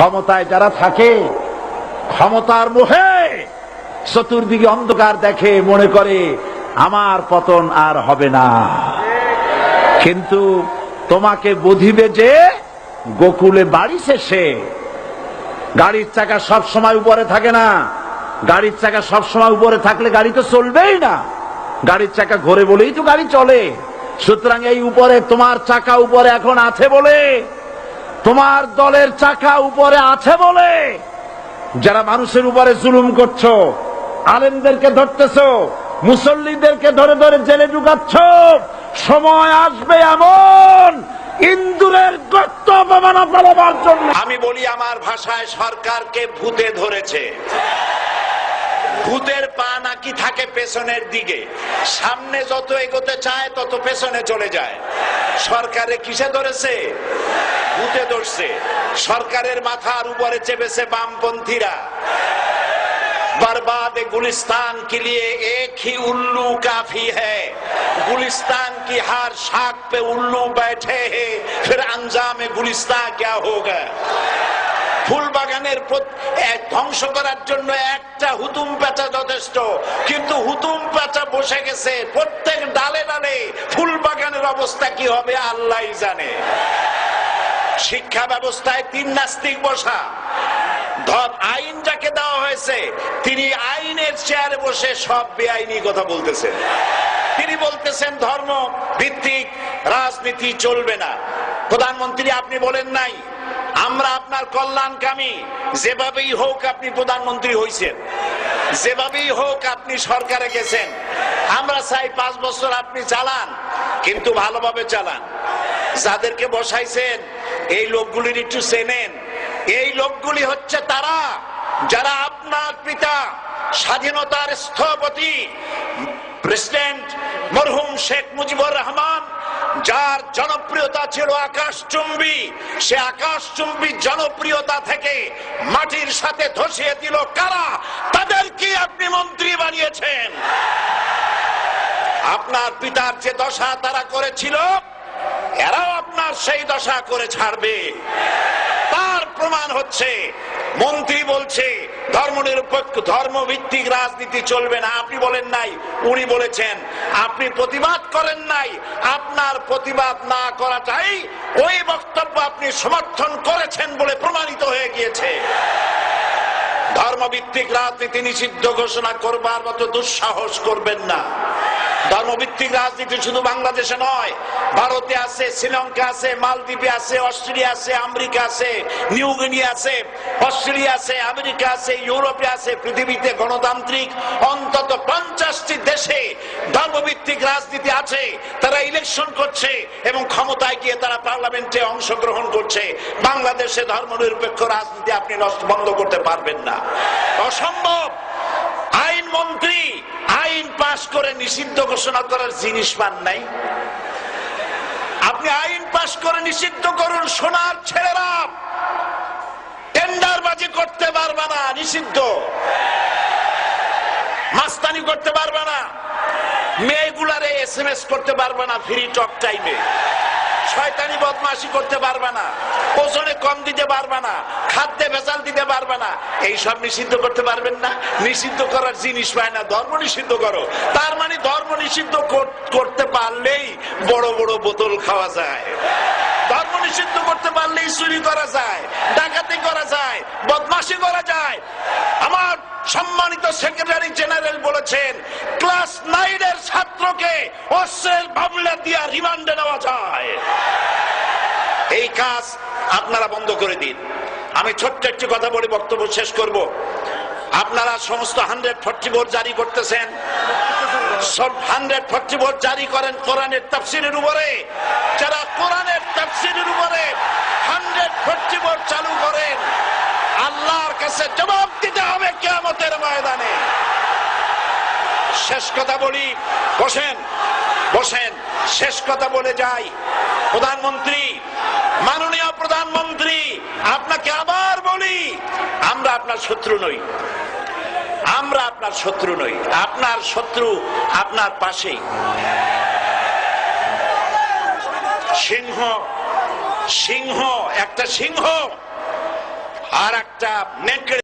ক্ষমতায় যারা থাকে ক্ষমতার মোহে চতুর্দিকে অন্ধকার দেখে, মনে করে আমার পতন আর হবে না। কিন্তু তোমাকে বুঝিবে যে গোকুলে বাড়ি শেষে। গাড়ির চাকা সব সময় উপরে থাকে না। গাড়ির চাকা সব সময় উপরে থাকলে গাড়ি তো চলবেই না। গাড়ির চাকা ঘোরে বলেই তো গাড়ি চলে। সুতরাং এই উপরে তোমার চাকা উপরে এখন আছে বলে, তোমার দলের চাকা উপরে আছে বলে যারা মানুষের উপরে জুলুম করছো, আলেমদেরকে ধরতেছো, মুসল্লিদেরকে ধরে ধরে জেলে ঢুকাচ্ছ, সময় আসবে এমন ইন্দুরের গর্ত অপমানা পালাবার জন্য। আমি বলি আমার ভাষায়, সরকারকে ভূতে ধরেছে। ভূতের পা নাকি থাকে পেছনের দিকে, সামনে যত এগোতে চায় তত পেছনে চলে যায়। সরকারে কিসে ধরেছে? ভূতে ধরছে। সরকারের মাথার উপরে চেপেছে বামপন্থীরা। बर्बाद गुलिस्तान के लिए एक ही उल्लू काफी है। गुलिस्तान की हर शाख पे उल्लू बैठे हैं, फिर अंजाम गुलिस्तान क्या होगा? ফুল বাগানের ধ্বংস করার জন্য একটা হুতুম পেঁচা যথেষ্ট, কিন্তু হুতুম পেঁচা বসে গেছে প্রত্যেক ডালে ডালে। ফুল বাগানের অবস্থা কি হবে আল্লাহই জানে। শিক্ষা ব্যবস্থায় তিন নাস্তিক বসা। আইন যাকে দেওয়া হয়েছে তিনি আইনের চেয়ারে বসে সব বেআইনি কথা বলতেছেন। তিনি বলতেছেন ধর্ম ভিত্তিক রাজনীতি চলবে না। প্রধানমন্ত্রী আপনি বলেন নাই আমরা আপনার কল্যাণকামী, যেভাবেই হোক আপনি প্রধানমন্ত্রী হয়েছেন, যেভাবেই হোক আপনি সরকারে গেছেন, আমরা চাই 5 বছর আপনি চালান, কিন্তু ভালোভাবে চালান। যাদেরকে বসাইছেন এই লোকগুলির একটু চেনেন। এই লোকগুলি হচ্ছে তারা যারা আপনার পিতা স্বাধীনতার স্থপতি প্রেসিডেন্ট মরহুম শেখ মুজিবুর রহমান, যার জনপ্রিয়তা ছিল আকাশচুম্বী, সে আকাশচুম্বী জনপ্রিয়তা থেকে মাটির সাথে ধসিয়ে দিল কারা? তাদেরকে আপনি মন্ত্রী বানিয়েছেন। আপনার পিতার যে দশা তারা করেছিল, এরাও আপনার সেই দশা করে ছাড়বে। তার প্রমাণ হচ্ছে মন্ত্রী বলছে ধর্মনিরপেক্ষ ধর্মভিত্তিক রাজনীতি চলবে না। আপনি বলেন নাই, উনি বলেছেন। আপনি প্রতিবাদ করেন নাই। আপনার প্রতিবাদ না করাটাই ওই বক্তব্য আপনি সমর্থন করেছেন বলে প্রমাণিত হয়ে গিয়েছে। ধর্মভিত্তিক রাজনীতি নিষিদ্ধ ঘোষণা করবার মতো দুঃসাহস করবেন না। ধর্মভিত্তিক রাজনীতি শুধু বাংলাদেশে নয়, ভারতে আছে, শ্রীলঙ্কা আছে, মালদ্বীপে আছে, অস্ট্রেলিয়া আছে, আমেরিকা আছে, নিউ গিনি আছে, অস্ট্রেলিয়া আছে, আমেরিকা আছে, ইউরোপে আছে। পৃথিবীতে গণতান্ত্রিক অন্তত 50টি দেশে ধর্মভিত্তিক রাজনীতি আছে। তারা ইলেকশন করছে এবং ক্ষমতায় গিয়ে তারা পার্লামেন্টে অংশগ্রহণ করছে। বাংলাদেশে ধর্মনিরপেক্ষ রাজনীতি আপনি বন্ধ করতে পারবেন না, অসম্ভব। আইন মন্ত্রী আইন পাশ করে নিষিদ্ধ ঘোষণা করার জিনিস পান নাই। আপনি আইন পাশ করে নিষিদ্ধ করুন, সোনার ছেলেরা টেন্ডারবাজি করতে পারবে না, নিষিদ্ধ। মাস্তানি করতে পারবে না, মেয়েগুলারে SMS করতে পারবে না ফ্রি টক টাইমে, শয়তানি বদমাশি করতে পারবে না, ওজনে কম দিতে পারবে না, খাদ্যে ভেজাল দিতে পারবে না। এইসব নিষিদ্ধ করতে পারবেন না। নিষিদ্ধ করার জিনিস পায় না, ধর্ম নিষিদ্ধ করো। তার মানে ধর্ম নিষিদ্ধ করতে পারলেই বড় বড় বোতল খাওয়া যায়। ধর্ম নিষিদ্ধ করতে পারলেই চুরি করা যায়, ডাকাতি করা যায়, বদমাশি করা যায়। আমার সম্মানিত সেক্রেটারি জেনারেল বলেছেন ক্লাস 9 এর ছাত্রকে অস্ত্রের মামলা দিয়ে রিমান্ডে নেওয়া যায়। এই কাজ আপনারা বন্ধ করে দিন। আমি ছোট্ট একটি কথা বলে বক্তব্য শেষ করব। আপনারা সমস্ত 144 জারি করতেছেন। সব 144 জারি করেন কোরআনের তাফসীরের উপরে। যারা কোরআনের তাফসীরের উপরে 144 চালু করেন, আল্লাহর কাছে জবাব দিতে হবে কিয়ামতের ময়দানে। শেষ কথা বলি, বসেন বসেন, শেষ কথা বলে যাই। প্রধানমন্ত্রী, মাননীয় প্রধানমন্ত্রী, আপনাকে আবার বলি, আমরা আপনার শত্রু নই। আমরা আপনার শত্রু নই। আপনার শত্রু আপনার পাশেই। সিংহ, সিংহ, একটা সিংহ আর একটা নেকড়ে